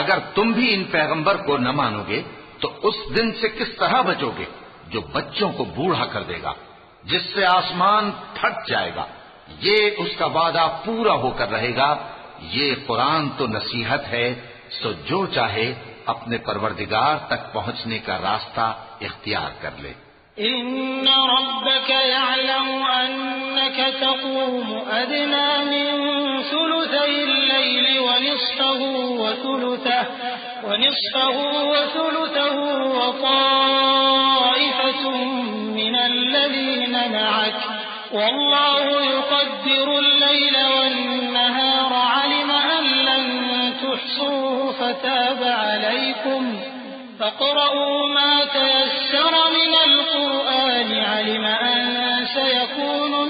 अगर तुम भी इन पैगंबर को न मानोगे तो उस दिन से किस तरह बचोगे जो बच्चों को बूढ़ा कर देगा, जिससे आसमान फट जाएगा। ये उसका वादा पूरा होकर रहेगा। ये कुरान तो नसीहत है, सो जो चाहे अपने परवरदिगार तक पहुंचने का रास्ता इख्तियार कर ले। इन्ना रब्बका यअलमु अन्नका तक़ूमु अदना मिन सुलुसैल लैलि व निस्फहु व ताइफतुम मिनल लज़ीना मअक वल्लाहु युक़द्दिरुल लैल वन्नहार अलिमा अन लन तुहसूहु फताब अलैकुम फक़रऊ मा तयस्सर मिनल क़ुरआन अलिमा अन सयकूनु